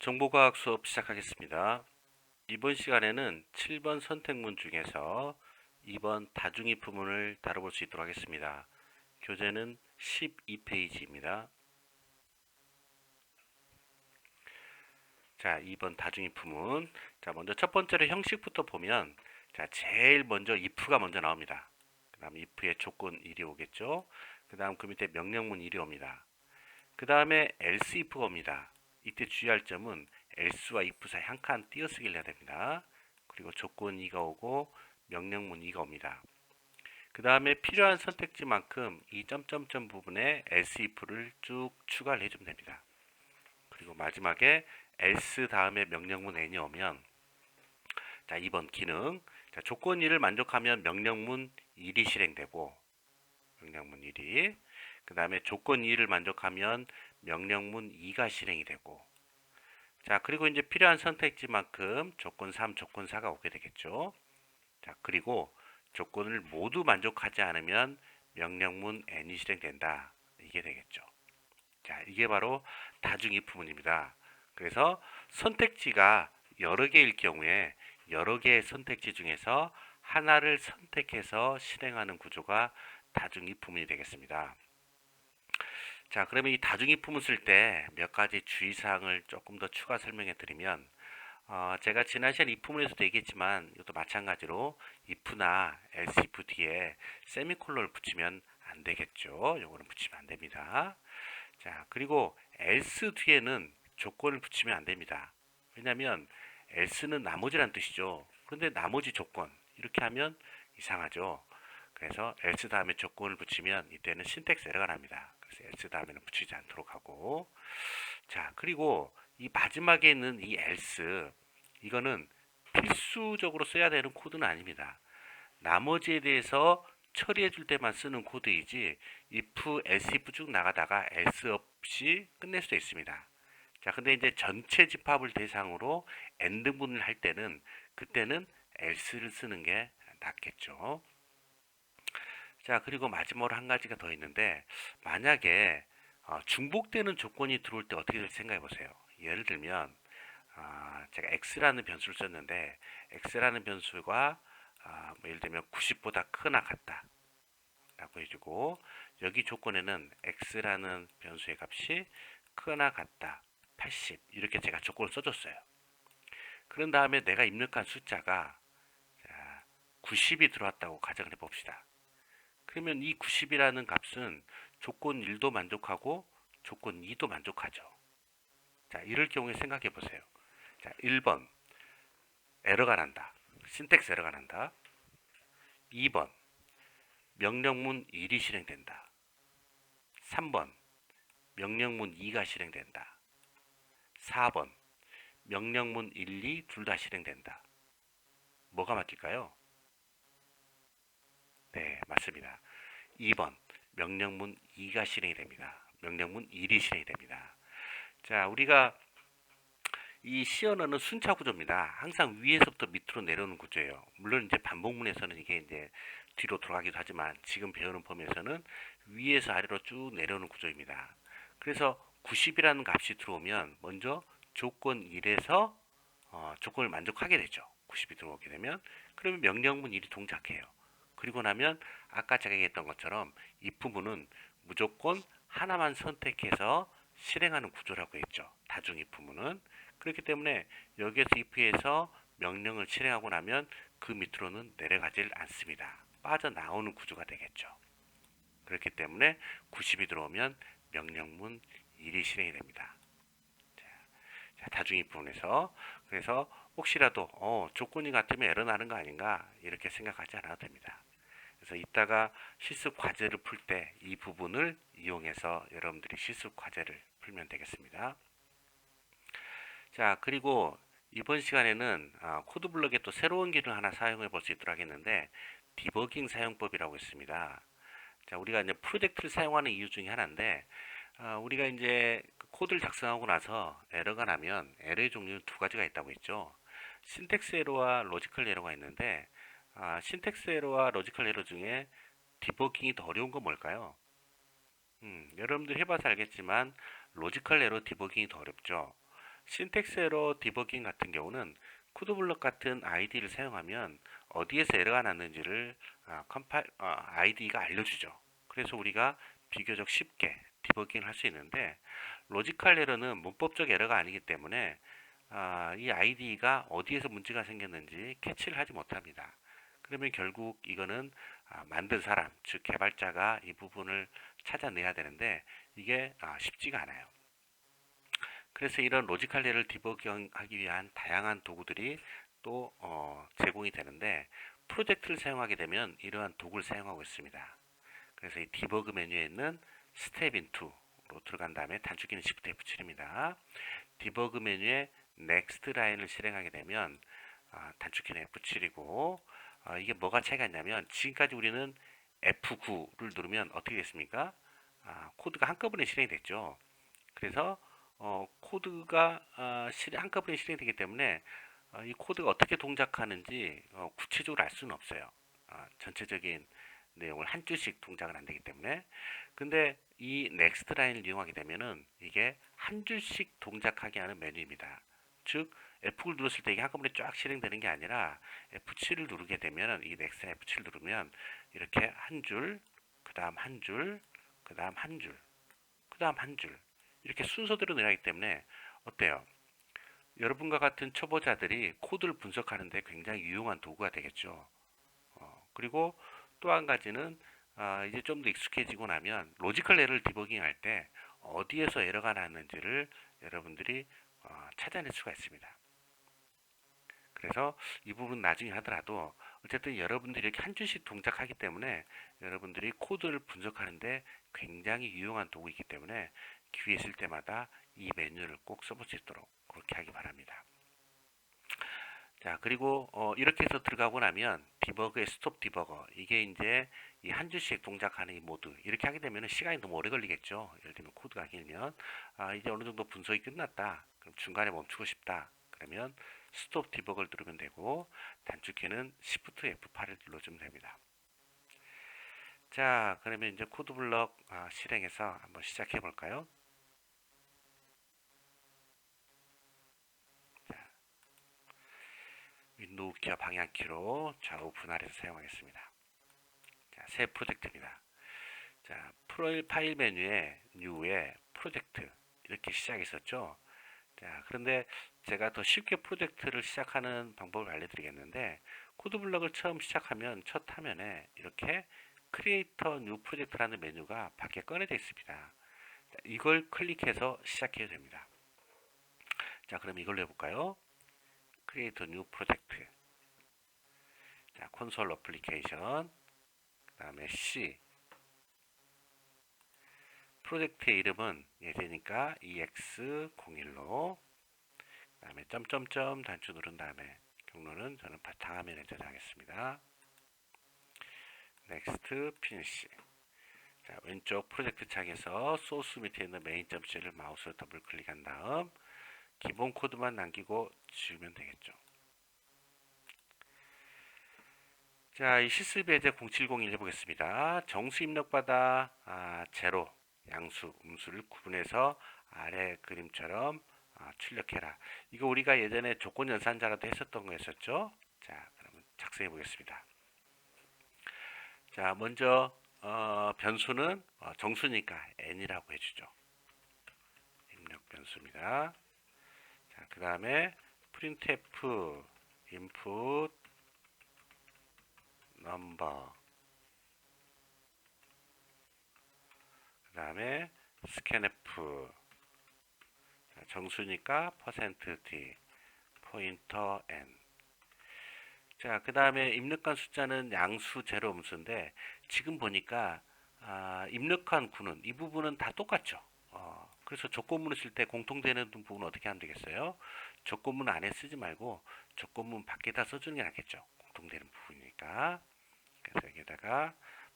정보과학 수업 시작하겠습니다. 이번 시간에는 7번 선택문 중에서 2번 다중이프문을 다뤄볼 수 있도록 하겠습니다. 교재는 12페이지입니다. 자, 2번 다중이프문. 자, 먼저 첫 번째로 형식부터 보면, 자, 제일 먼저 if가 먼저 나옵니다. 그 다음 if의 조건 1이 오겠죠. 그 다음 그 밑에 명령문 1이 옵니다. 그 다음에 else if가 옵니다. 이때 주의할 점은 else와 if 사이 한 칸 띄어쓰기를 해야 됩니다. 그리고 조건 2가 오고 명령문 2가 옵니다. 그 다음에 필요한 선택지만큼 이 점점점 부분에 else if를 쭉 추가를 해주면 됩니다. 그리고 마지막에 else 다음에 명령문 n이 오면, 자, 2번 기능. 자, 조건 1을 만족하면 명령문 1이 실행되고, 명령문 1이. 그 다음에 조건 2를 만족하면 명령문 2가 실행이 되고, 자, 그리고 이제 필요한 선택지만큼 조건 3, 조건 4가 오게 되겠죠. 자, 그리고 조건을 모두 만족하지 않으면 명령문 n이 실행된다. 이게 되겠죠. 자, 이게 바로 다중이프문입니다. 그래서 선택지가 여러 개일 경우에 여러 개의 선택지 중에서 하나를 선택해서 실행하는 구조가 다중이프문이 되겠습니다. 자, 그러면 이 다중이품을 쓸 때 몇 가지 주의사항을 조금 더 추가 설명해 드리면, 제가 지난 시간 if문에서도 얘기했지만 이것도 마찬가지로 if나 else if 뒤에 세미콜론을 붙이면 안 되겠죠. 요거는 붙이면 안 됩니다. 자, 그리고 else 뒤에는 조건을 붙이면 안 됩니다. 왜냐하면 else는 나머지란 뜻이죠. 그런데 나머지 조건 이렇게 하면 이상하죠. 그래서 else 다음에 조건을 붙이면 이때는 신텍스 에러가 납니다. 그래서 else 다음에는 붙이지 않도록 하고, 자, 그리고 이 마지막에 있는 이 else, 이거는 필수적으로 써야 되는 코드는 아닙니다. 나머지에 대해서 처리해 줄 때만 쓰는 코드이지 if, else, if 쭉 나가다가 else 없이 끝낼 수도 있습니다. 자, 근데 이제 전체 집합을 대상으로 AND 문을 할 때는 그때는 else를 쓰는 게 낫겠죠. 자, 그리고 마지막으로 한 가지가 더 있는데, 만약에 중복되는 조건이 들어올 때 어떻게 될지 생각해 보세요. 예를 들면 제가 x라는 변수를 썼는데 x라는 변수가 뭐 예를 들면 90보다 크거나 같다 라고 해주고, 여기 조건에는 x라는 변수의 값이 크거나 같다 80 이렇게 제가 조건을 써줬어요. 그런 다음에 내가 입력한 숫자가 90이 들어왔다고 가정을 해봅시다. 그러면 이 90이라는 값은 조건 1도 만족하고 조건 2도 만족하죠. 자, 이럴 경우에 생각해 보세요. 자, 1번 에러가 난다. 신텍스 에러가 난다. 2번 명령문 1이 실행된다. 3번 명령문 2가 실행된다. 4번 명령문 1, 2 둘 다 실행된다. 뭐가 맞을까요? 네, 맞습니다. 2번 명령문 2가 실행이 됩니다. 명령문 1이 실행이 됩니다. 자, 우리가 이 C 언어는 순차 구조입니다. 항상 위에서부터 밑으로 내려오는 구조예요. 물론 이제 반복문에서는 이게 이제 뒤로 돌아가기도 하지만 지금 배우는 범위에서는 위에서 아래로 쭉 내려오는 구조입니다. 그래서 90이라는 값이 들어오면 먼저 조건 1에서 조건을 만족하게 되죠. 90이 들어오게 되면 그러면 명령문 1이 동작해요. 그리고 나면 아까 제가 얘기했던 것처럼 if문은 무조건 하나만 선택해서 실행하는 구조라고 했죠. 다중 if문은. 그렇기 때문에 여기에서 if에서 명령을 실행하고 나면 그 밑으로는 내려가질 않습니다. 빠져나오는 구조가 되겠죠. 그렇기 때문에 90이 들어오면 명령문 1이 실행이 됩니다. 자, 다중 if문에서 그래서 혹시라도 조건이 같으면 에러 나는 거 아닌가 이렇게 생각하지 않아도 됩니다. 그래서 이따가 실습 과제를 풀 때 이 부분을 이용해서 여러분들이 실습 과제를 풀면 되겠습니다. 자, 그리고 이번 시간에는 코드 블럭에 또 새로운 기능 하나 사용해 볼 수 있도록 하겠는데, 디버깅 사용법이라고 있습니다. 자, 우리가 이제 프로젝트를 사용하는 이유 중에 하나인데, 우리가 이제 코드를 작성하고 나서 에러가 나면 에러의 종류는 두 가지가 있다고 했죠. 신텍스 에러와 로지컬 에러가 있는데, 신텍스 에러와 로지컬 에러 중에 디버깅이 더 어려운 건 뭘까요? 여러분들 해봐서 알겠지만 로지컬 에러 디버깅이 더 어렵죠. 신텍스 에러 디버깅 같은 경우는 코드블럭 같은 ID를 사용하면 어디에서 에러가 났는지를 ID가 알려주죠. 그래서 우리가 비교적 쉽게 디버깅을 할 수 있는데 로지컬 에러는 문법적 에러가 아니기 때문에 이 ID가 어디에서 문제가 생겼는지 캐치를 하지 못합니다. 그러면 결국 이거는 만든 사람, 즉 개발자가 이 부분을 찾아내야 되는데 이게 쉽지가 않아요. 그래서 이런 로지컬 에러를 디버깅하기 위한 다양한 도구들이 또 제공이 되는데 프로젝트를 사용하게 되면 이러한 도구를 사용하고 있습니다. 그래서 이 디버그 메뉴에 있는 스텝 인투로 들어간 다음에 단축키는 Shift F7입니다. 디버그 메뉴에 넥스트 라인을 실행하게 되면 단축키는 F7이고 이게 뭐가 차이가 있냐면 지금까지 우리는 F9를 누르면 어떻게 됐습니까? 코드가 한꺼번에 실행이 됐죠. 그래서 코드가 한꺼번에 실행이 되기 때문에 이 코드가 어떻게 동작하는지 구체적으로 알 수는 없어요. 전체적인 내용을 한 줄씩 동작은 안 되기 때문에. 근데 이 넥스트 라인을 이용하게 되면은 이게 한 줄씩 동작하게 하는 메뉴입니다. 즉 F9를 눌렀을 때 이게 한꺼번에 쫙 실행되는 게 아니라 F7을 누르게 되면은 이 넥스트 F7을 누르면 이렇게 한 줄, 그 다음 한 줄, 그 다음 한 줄, 그 다음 한 줄 이렇게 순서대로 내려가기 때문에 어때요? 여러분과 같은 초보자들이 코드를 분석하는데 굉장히 유용한 도구가 되겠죠. 그리고 또 한 가지는 이제 좀 더 익숙해지고 나면 로지컬 에러를 디버깅 할 때 어디에서 에러가 났는지를 여러분들이 찾아낼 수가 있습니다. 그래서 이 부분 나중에 하더라도 어쨌든 여러분들이 이렇게 한 줄씩 동작하기 때문에 여러분들이 코드를 분석하는데 굉장히 유용한 도구이기 때문에 기회 있을 때마다 이 메뉴를 꼭 써볼 수 있도록 그렇게 하기 바랍니다. 자, 그리고 이렇게 해서 들어가고 나면 디버그의 스톱 디버거 이게 이제 이 한 줄씩 동작하는 이 모드 이렇게 하게 되면 시간이 너무 오래 걸리겠죠. 예를 들면 코드가 길면 이제 어느 정도 분석이 끝났다. 그럼 중간에 멈추고 싶다. 그러면 스톱 디버거를 누르면 되고 단축키는 Shift F8을 눌러주면 됩니다. 자, 그러면 이제 코드 블럭 실행해서 한번 시작해 볼까요? 윈도우 키와 방향키로 좌우 분할해서 사용하겠습니다. 자, 새 프로젝트입니다. 자, 파일 메뉴에 New에 프로젝트 이렇게 시작했었죠. 자, 그런데 제가 더 쉽게 프로젝트를 시작하는 방법을 알려드리겠는데 코드 블럭을 처음 시작하면 첫 화면에 이렇게 크리에이터 뉴 프로젝트라는 메뉴가 밖에 꺼내져 있습니다. 자, 이걸 클릭해서 시작해도 됩니다. 자, 그럼 이걸로 해볼까요? 크리에이터 뉴 프로젝트. 자, 콘솔 어플리케이션. 그 다음에 C. 프로젝트의 이름은 예제니까 EX01로 그 다음에 점점점 단추 누른 다음에 경로는 저는 바탕화면에 저장하겠습니다. 넥스트 피니시. 자, 왼쪽 프로젝트 창에서 소스 밑에 있는 메인.c를 마우스로 더블 클릭한 다음 기본 코드만 남기고 지우면 되겠죠. 자, 이 실습 예제 0701 해보겠습니다. 정수 입력받아 제로, 양수, 음수를 구분해서 아래 그림처럼 출력해라. 이거 우리가 예전에 조건 연산자라도 했었던 거였었죠. 자, 그러면 작성해 보겠습니다. 자, 먼저 변수는 정수니까 n이라고 해주죠. 입력 변수입니다. 자, 그 다음에 printf input number 그 다음에 scanf 정수니까 %d 포인터 n. 자, 그 다음에 입력한 숫자는 양수 제로 음수인데 지금 보니까 입력한 구는 이 부분은 다 똑같죠. 그래서 조건문을 쓸 때 공통되는 부분은 어떻게 하면 되겠어요? 조건문 안에 쓰지 말고 조건문 밖에다 써주는 게 낫겠죠. 공통되는 부분이니까. 그래서 여기다가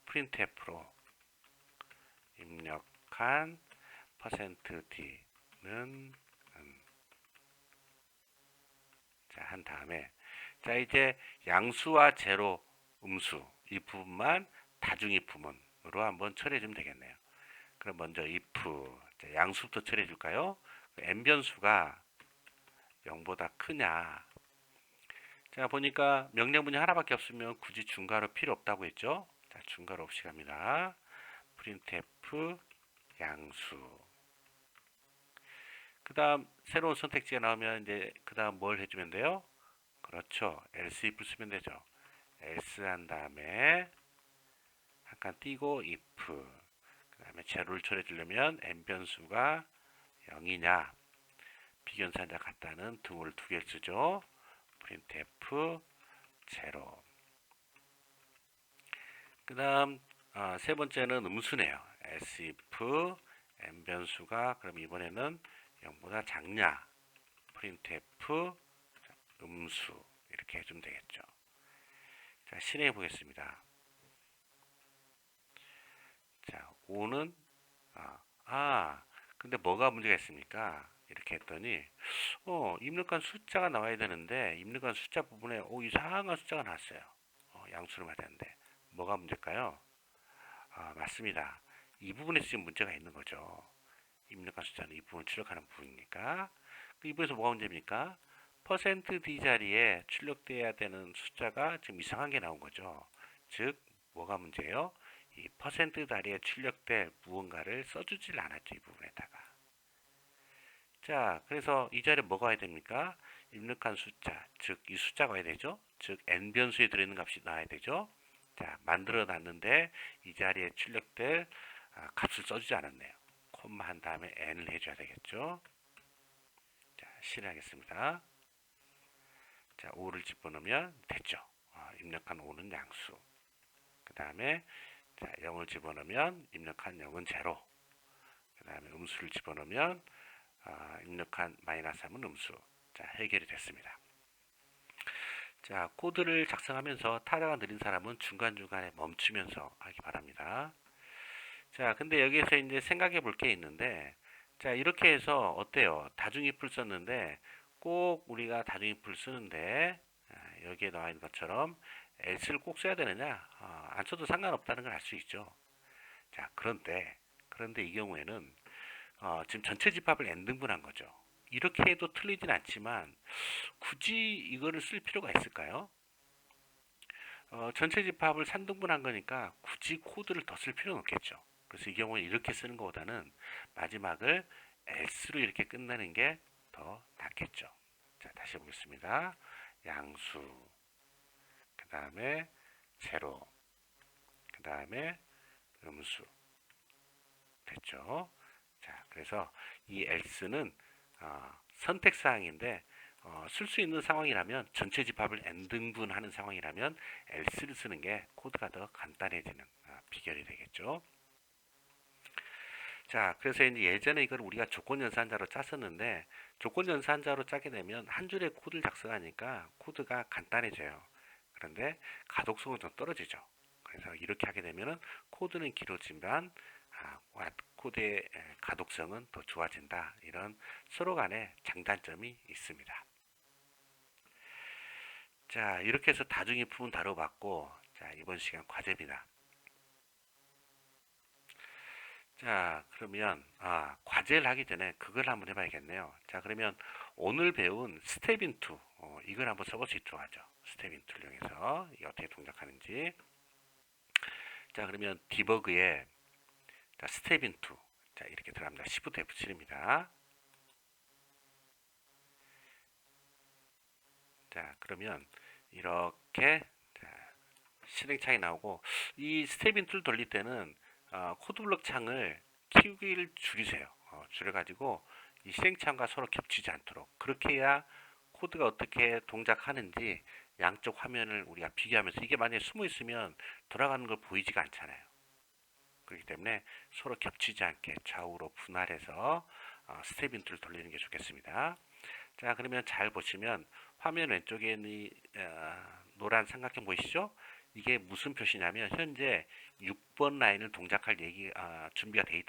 printf로 입력한 %d는 자, 한 다음에 자, 이제 양수와 제로, 음수 이 부분만 다중이 부문으로 한번 처리해 주면 되겠네요. 그럼 먼저 if 자, 양수부터 처리해 줄까요? n 변수가 0보다 크냐. 자, 보니까 명령문이 하나밖에 없으면 굳이 중괄호 필요 없다고 했죠. 자, 중괄호 없이 갑니다. printf 양수. 그 다음 새로운 선택지가 나오면 이제 그 다음 뭘 해주면 돼요? 그렇죠. else if 쓰면 되죠. else 한 다음에 한 칸 띄고 if. 그 다음에 제로를 처리해 주려면 n 변수가 0이냐 비견산자 같다는 등호를 두 개를 쓰죠. printf 제로. 그 다음 세 번째는 음수네요. else if n 변수가 그럼 이번에는 0보다 작냐 printf 음수 이렇게 해주면 되겠죠. 자, 실행해 보겠습니다. 자, 5는 근데 뭐가 문제가 있습니까? 이렇게 했더니 입력한 숫자가 나와야 되는데 입력한 숫자 부분에 이상한 숫자가 나왔어요. 양수를 맞았는데 뭐가 문제일까요? 맞습니다. 이 부분에 지금 문제가 있는 거죠. 입력한 숫자는 이 부분을 출력하는 부분이니까. 이 부분에서 뭐가 문제입니까? %d 자리에 출력돼야 되는 숫자가 지금 이상한 게 나온 거죠. 즉 뭐가 문제예요? 이 % 자리에 출력될 무언가를 써주질 않았죠. 이 부분에다가. 자, 그래서 이 자리에 뭐가 와야 됩니까? 입력한 숫자, 즉 이 숫자가 와야 되죠. 즉 n 변수에 들어있는 값이 나와야 되죠. 자, 만들어 놨는데 이 자리에 출력될 값을 써주지 않았네요. 콤마 한 다음에 n을 해줘야 되겠죠. 자, 실행하겠습니다. 자, 5를 집어넣으면 됐죠. 입력한 5는 양수. 그 다음에 0을 집어넣으면 입력한 0은 제로. 그 다음에 음수를 집어넣으면 입력한 -3은 음수. 자, 해결이 됐습니다. 자, 코드를 작성하면서 타자가 느린 사람은 중간중간에 멈추면서 하기 바랍니다. 자, 근데 여기에서 이제 생각해 볼 게 있는데, 자, 이렇게 해서 어때요? 다중이프를 썼는데, 꼭 우리가 다중이프를 쓰는데, 여기에 나와 있는 것처럼 else를 꼭 써야 되느냐? 안 써도 상관없다는 걸 알 수 있죠. 자, 그런데 이 경우에는 지금 전체 집합을 n등분한 거죠. 이렇게 해도 틀리진 않지만 굳이 이거를 쓸 필요가 있을까요? 전체 집합을 3등분한 거니까 굳이 코드를 더 쓸 필요는 없겠죠. 그래서 이 경우에 이렇게 쓰는 것보다는 마지막을 else로 이렇게 끝내는 게 더 낫겠죠. 자, 다시 해보겠습니다. 양수, 그 다음에 제로, 그 다음에 음수. 됐죠? 자, 그래서 이 else는 선택사항인데 쓸 수 있는 상황이라면 전체 집합을 n등분하는 상황이라면 else를 쓰는 게 코드가 더 간단해지는 비결이 되겠죠. 자, 그래서 이제 예전에 이걸 우리가 조건연산자로 짰었는데 조건연산자로 짜게 되면 한 줄의 코드를 작성하니까 코드가 간단해져요. 그런데 가독성은 좀 떨어지죠. 그래서 이렇게 하게 되면은 코드는 길어지만 코드의 가독성은 더 좋아진다. 이런 서로 간의 장단점이 있습니다. 자, 이렇게 해서 다중이품은 다뤄봤고, 자, 이번 시간 과제입니다. 자, 그러면 과제를 하기 전에 그걸 한번 해봐야겠네요. 자, 그러면 오늘 배운 스텝 인투 이걸 한번 써볼 수 있도록 하죠. 스텝 인투를 이용해서 이게 어떻게 동작하는지. 자, 그러면 디버그에 스텝 인투 자, 이렇게 들어갑니다. Shift F7입니다. 자, 그러면 이렇게 실행창이 나오고 이 스텝 인투를 돌릴 때는 코드블럭 창을 키우기를 줄이세요. 줄여가지고 이 실행창과 서로 겹치지 않도록 그렇게 해야 코드가 어떻게 동작하는지 양쪽 화면을 우리가 비교하면서 이게 만약에 숨어 있으면 돌아가는 걸 보이지가 않잖아요. 그렇기 때문에 서로 겹치지 않게 좌우로 분할해서 스텝 인투를 돌리는 게 좋겠습니다. 자, 그러면 잘 보시면 화면 왼쪽에 있는 이 노란 삼각형 보이시죠? 이게 무슨 표시냐면 현재 6번 라인을 동작할 준비가 되어 있다.